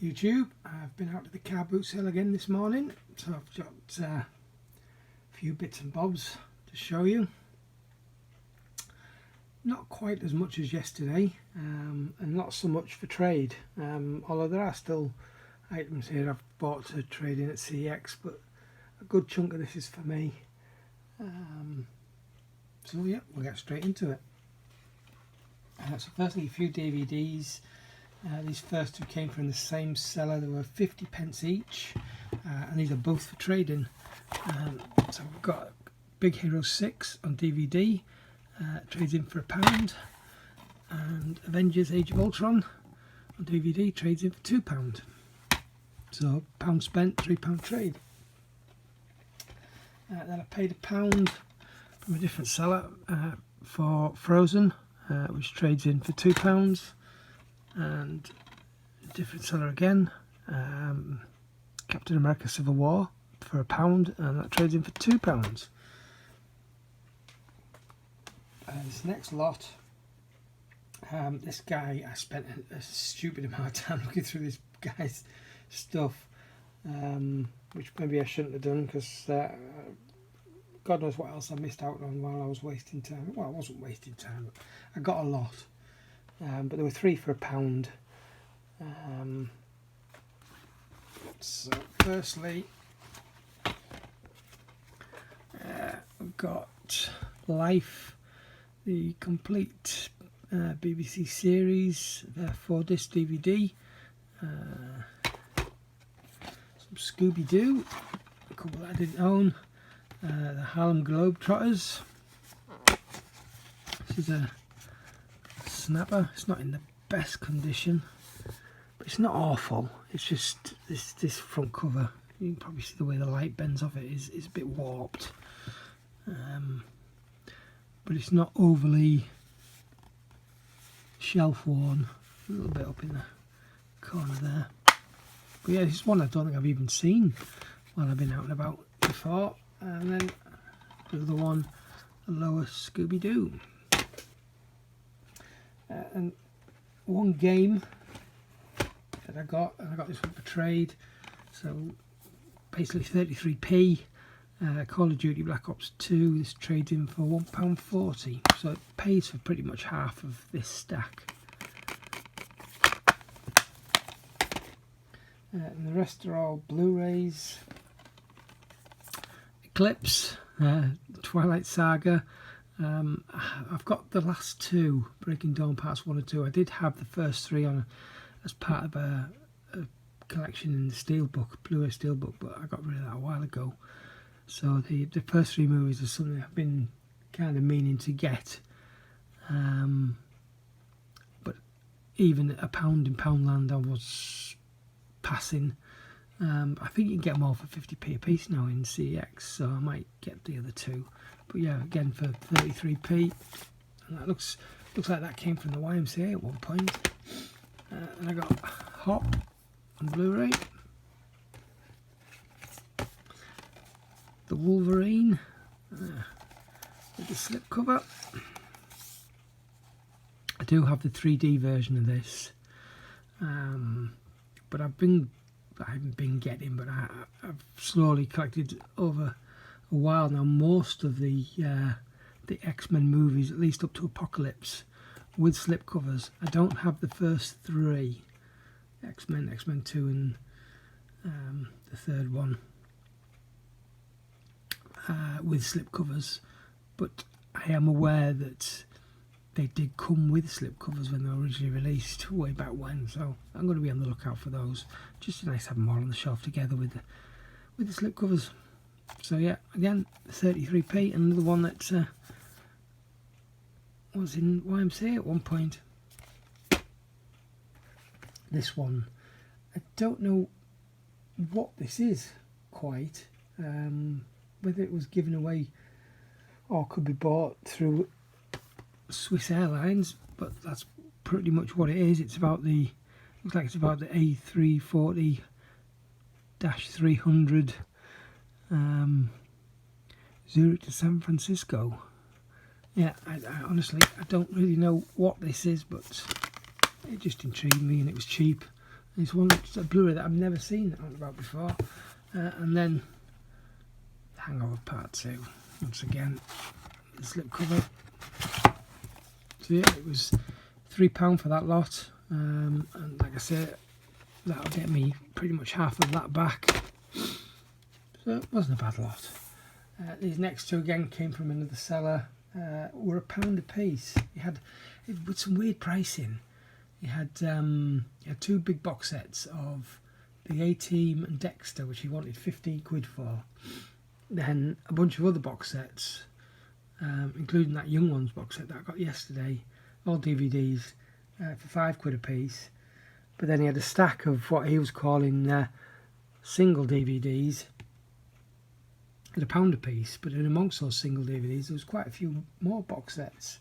YouTube. I've been out to the Carboot sale again this morning, so I've got a few bits and bobs to show you. Not quite as much as yesterday, and not so much for trade, although there are still items here I've bought to trade in at CEX, but a good chunk of this is for me. So yeah, we'll get straight into it. So firstly, a few DVDs. These first two came from the same seller. They were 50p each, and these are both for trading. So we've got Big Hero 6 on DVD, trades in for £1, and Avengers Age of Ultron on DVD trades in for £2. So £1 spent, £3 trade. Then I paid £1 from a different seller for Frozen, which trades in for £2, and a different seller again, Captain America Civil War for £1, and that trades in for £2. This next lot, this guy, I spent a stupid amount of time looking through this guy's stuff, which maybe I shouldn't have done, because God knows what else I missed out on while I was wasting time. Well, I wasn't wasting time, but I got a lot. But there were 3 for £1. So firstly, we've got Life, the complete BBC series, 4-disc DVD. Some Scooby-Doo, a couple that I didn't own. The Harlem Globetrotters. This is a snapper. It's not in the best condition, but it's not awful. It's just this front cover. You can probably see the way the light bends off it is a bit warped, but it's not overly shelf worn. A little bit up in the corner there. But yeah, this is one I don't think I've even seen while I've been out and about before. And then the other one, the lower Scooby-Doo. And one game that I got, and I got this one for trade, so basically 33p, Call of Duty Black Ops 2, this trades in for £1.40, so it pays for pretty much half of this stack. And the rest are all Blu-rays. Eclipse, Twilight Saga. I've got the last 2, Breaking Dawn Parts 1 and 2. I did have the first 3 on as part of a collection in the Steelbook, Blu-ray Steelbook, but I got rid of that a while ago. So the first 3 movies are something I've been kind of meaning to get. But even at £1 in Poundland, I was passing. I think you can get them all for 50p a piece now in CEX, so I might get the other 2. But yeah, again for 33p, and that looks like that came from the YMCA at one point. And I got Hop on Blu-ray, the Wolverine with the slipcover. I do have the 3D version of this, but I haven't been getting, but I've slowly collected over a while now most of the X-Men movies, at least up to Apocalypse, with slipcovers. I don't have the first 3, X-Men, X-Men 2 and the third one, with slipcovers, but I am aware that they did come with slipcovers when they were originally released way back when, so I'm going to be on the lookout for those. Just nice to have them all on the shelf together with the slipcovers. So yeah, again 33p, and another one that was in YMCA at one point. This one, I don't know what this is quite, whether it was given away or could be bought through Swiss Airlines, but that's pretty much what it is. It's about the, looks like it's about the A340-300 Zurich to San Francisco. Yeah, I honestly, I don't really know what this is, but it just intrigued me, and it was cheap, This one, a Blu-ray that I've never seen about before. And then Hangover Part 2. Once again, the slip cover. So yeah, it was £3 for that lot. And like I said, that'll get me pretty much half of that back. So it wasn't a bad lot. These next two again came from another seller. Were £1 a piece. With some weird pricing. You had two big box sets of the A-Team and Dexter, which he wanted 15 quid for. Then a bunch of other box sets, including that Young Ones box set that I got yesterday, all DVDs, for 5 quid a piece. But then he had a stack of what he was calling single DVDs at £1 a piece. But in amongst those single DVDs, there was quite a few more box sets.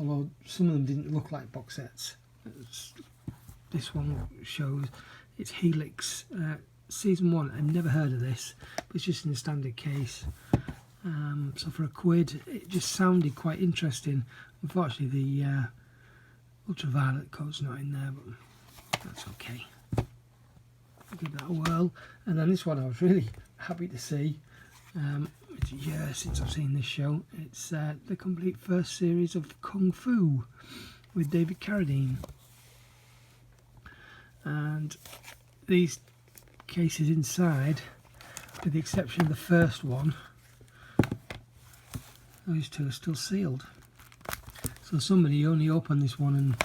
Although some of them didn't look like box sets. This one shows it's Helix Season 1. I've never heard of this, but it's just in a standard case. So for £1, it just sounded quite interesting. Unfortunately, the ultraviolet code's not in there, but that's okay. I'll give that a whirl. And then this one I was really happy to see. It's a year since I've seen this show. It's the complete first series of Kung Fu with David Carradine. And these cases inside, with the exception of the first one, those two are still sealed. So somebody only opened this one and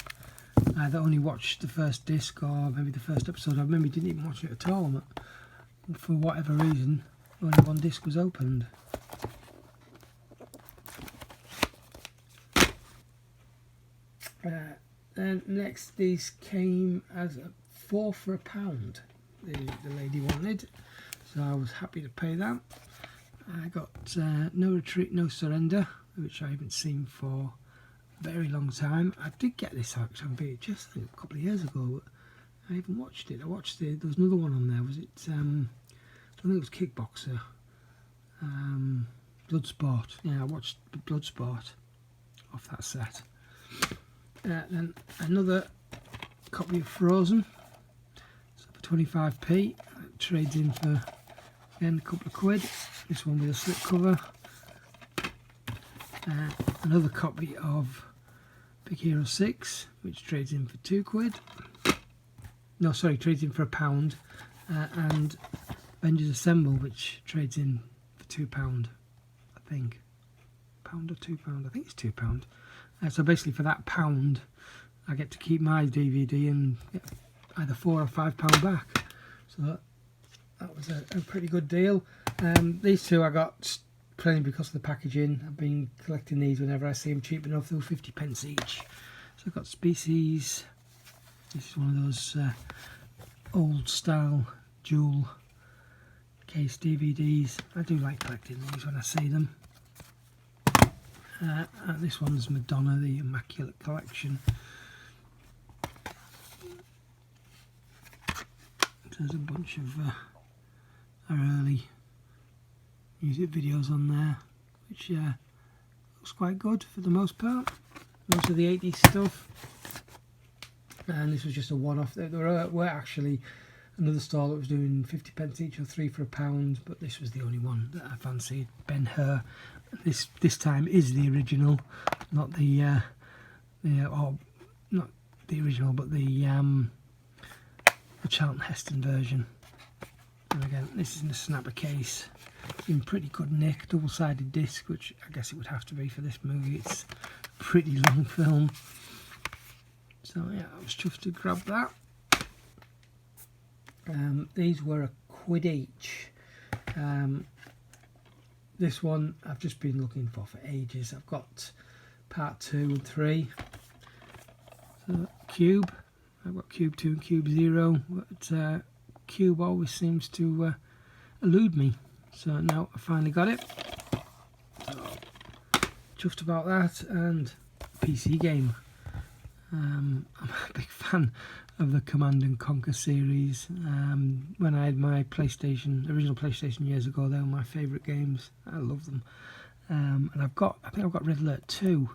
either only watched the first disc or maybe the first episode, or maybe didn't even watch it at all. But for whatever reason, only one disc was opened. And next, these came as a 4 for £1. The lady wanted, so I was happy to pay that. I got No Retreat, No Surrender, which I haven't seen for a very long time. I did get this actually on VHS a couple of years ago, but I haven't watched it. I watched it. There was another one on there. Was it? I don't think it was Kickboxer. Bloodsport. Yeah, I watched Bloodsport off that set. Then another copy of Frozen, so for 25p. Trades in for again a couple of quid. This one with a slip cover. Another copy of Big Hero 6, which trades in for 2 quid. No, sorry, trades in for £1. And Avengers Assemble, which trades in for £2, I think. £1 or £2? I think it's £2. So basically for that £1, I get to keep my DVD and get either £4 or £5 back. So that was a pretty good deal. These two I got plenty because of the packaging. I've been collecting these whenever I see them cheap enough. They were 50p each. So I've got Species. This is one of those old style dual case DVDs. I do like collecting these when I see them. And this one's Madonna, the Immaculate Collection. There's a bunch of our early music videos on there, which looks quite good for the most part. Most of the 80s stuff. And this was just a one-off. There were actually another stall that was doing 50p each or 3 for £1, but this was the only one that I fancied. Ben-Hur. This time is the original, not the or not the original, but the Charlton Heston version. And again, this is in a snapper case, in pretty good nick, double-sided disc, which I guess it would have to be for this movie. It's a pretty long film, so yeah, I was chuffed to grab that. These were £1 each. This one I've just been looking for ages. I've got part 2 and 3. So Cube, I've got Cube 2 and Cube 0, but Cube always seems to elude me. So now I finally got it. So, chuffed about that. And PC game. I'm a big fan of the Command and Conquer series. When I had my original PlayStation years ago, they were my favourite games. I love them. And I think I've got Red Alert 2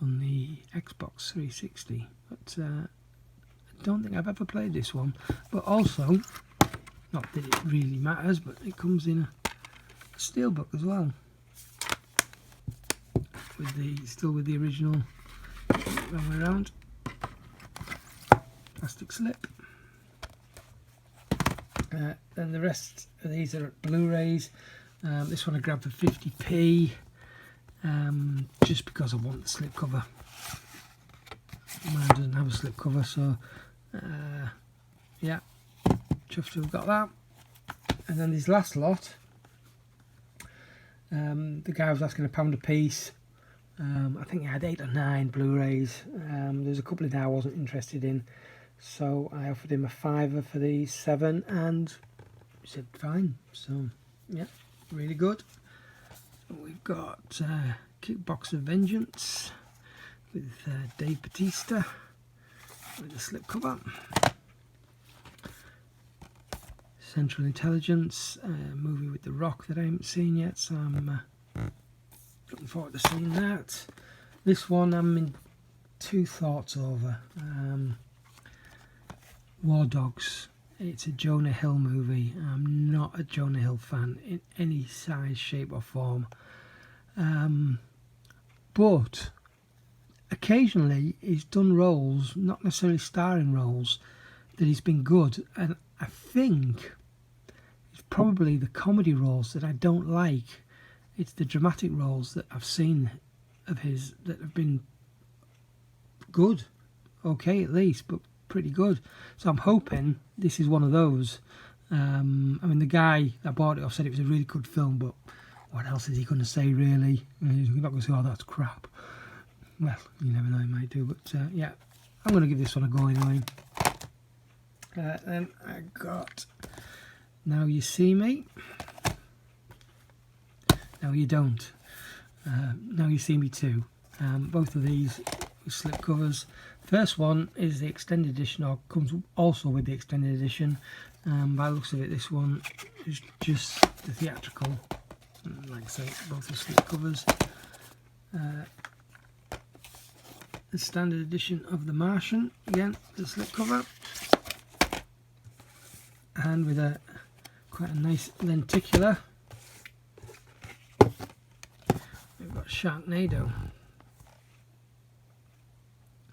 on the Xbox 360. But I don't think I've ever played this one, but also, not that it really matters, but it comes in a steelbook as well, still with the original wrong way around plastic slip. Then the rest of these are Blu-rays. This one I grabbed for 50p, just because I want the slip cover. Mine doesn't have a slip cover, so yeah, chuffed to have got that. And then this last lot, the guy was asking £1 a piece. I think he had 8 or 9 Blu-rays. There's a couple of that I wasn't interested in, so I offered him a £5 for these 7, and he said fine. So yeah, really good. So we've got Kickbox of Vengeance with Dave Bautista with the slipcover. Central Intelligence, a movie with The Rock that I haven't seen yet, so I'm looking forward to seeing that. This one I'm in two thoughts over. War Dogs. It's a Jonah Hill movie. I'm not a Jonah Hill fan in any size, shape or form. But occasionally he's done roles, not necessarily starring roles, that he's been good. And I think it's probably the comedy roles that I don't like. It's the dramatic roles that I've seen of his that have been good. Okay, at least, but pretty good. So I'm hoping this is one of those. I mean, the guy that bought it off said it was a really good film, but what else is he going to say, really? He's not going to say, oh, that's crap. Well, you never know, he might do, but yeah, I'm going to give this one a go anyway. Then I got Now You See Me. No, you don't. Now You See Me Too. Both of these with slip covers. First one is the extended edition, or comes also with the extended edition. By the looks of it, this one is just the theatrical. Like I say, both the slip covers. The standard edition of The Martian, again, the slip cover. And with a quite a nice lenticular. We've got Sharknado.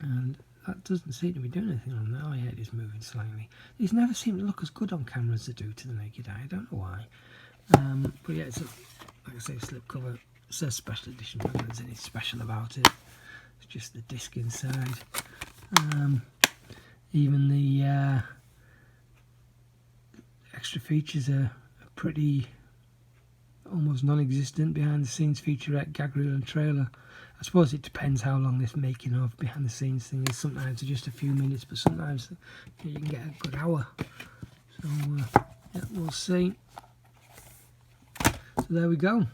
And that doesn't seem to be doing anything on there. Oh yeah, it is moving slightly. These never seem to look as good on camera as they do to the naked eye. I don't know why. But yeah, it's a, like I say, slip cover. It says special edition, but there's anything special about it. It's just the disc inside. Even the extra features are pretty almost non-existent. Behind the scenes featurette, gag reel and trailer. I suppose it depends how long this making of behind the scenes thing is. Sometimes it's just a few minutes, but sometimes you can get a good hour. So yeah, we'll see. So there we go.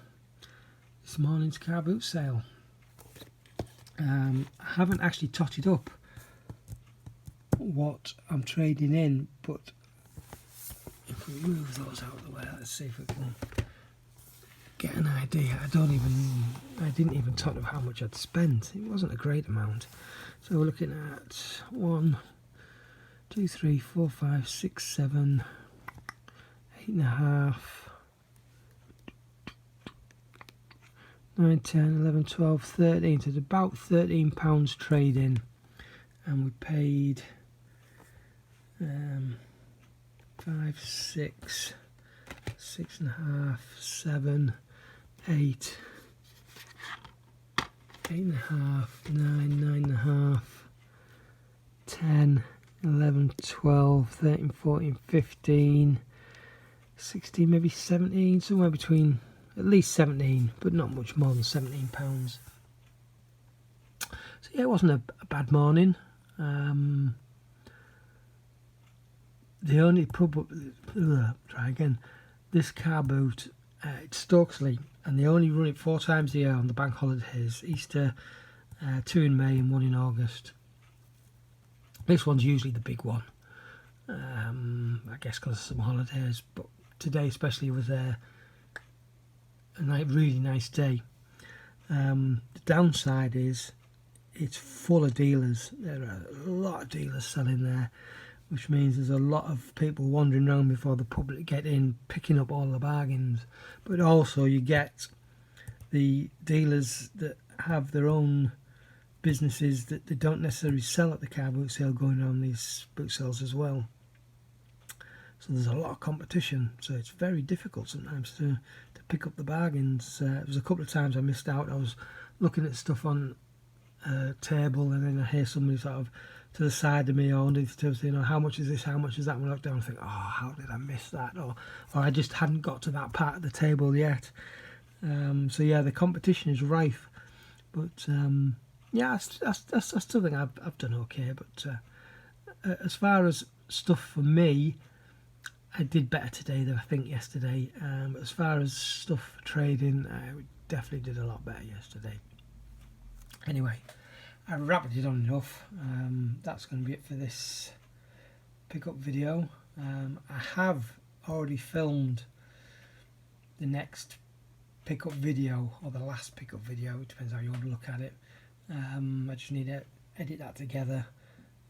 This morning's Carboot sale. I haven't actually totted up what I'm trading in, but if we move those out of the way, let's see if we can get an idea. I didn't even tot up how much I'd spent. It wasn't a great amount. So we're looking at 1, 2, 3, 4, 5, 6, 7, 8.5, 9, 10, 11, 12, 13. So it's about £13 trade-in, and we paid 5, 6, 6.5, 7, 8, 8.5, 9, 9.5, 10, 11, 12, 13, 14, 15, 16, maybe 17, somewhere between at least 17, but not much more than £17. So yeah, it wasn't a bad morning. The only problem, try again, this Carboot, it's Stokesley, and they only run it 4 times a year on the bank holidays, Easter, 2 in May and 1 in August. This one's usually the big one, I guess because of some holidays, but today especially was a really nice day. The downside is it's full of dealers. There are a lot of dealers selling there, which means there's a lot of people wandering around before the public get in, picking up all the bargains. But also you get the dealers that have their own businesses that they don't necessarily sell at the car boot sale going on these boot sales as well. So there's a lot of competition, so it's very difficult sometimes to pick up the bargains. There was a couple of times I missed out. I was looking at stuff on a table, and then I hear somebody sort of to the side of me or underneath the table saying, how much is this, how much is that? And I look down and think, oh, how did I miss that? Or I just hadn't got to that part of the table yet. So yeah, the competition is rife, but yeah, I still think I've done okay. But as far as stuff for me, I did better today than I think yesterday. But as far as stuff for trading, I definitely did a lot better yesterday. Anyway, I've rabbited on enough. That's going to be it for this pickup video. I have already filmed the next pickup video, or the last pickup video, it depends how you want to look at it. I just need to edit that together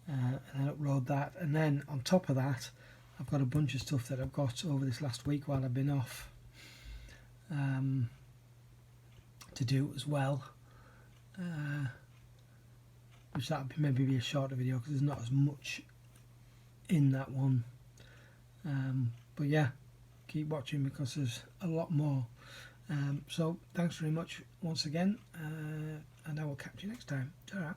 and then upload that, and then on top of that I've got a bunch of stuff that I've got over this last week while I've been off to do as well, which that would maybe be a shorter video because there's not as much in that one, but yeah, keep watching because there's a lot more. So thanks very much once again, and I will catch you next time. Ta-ra.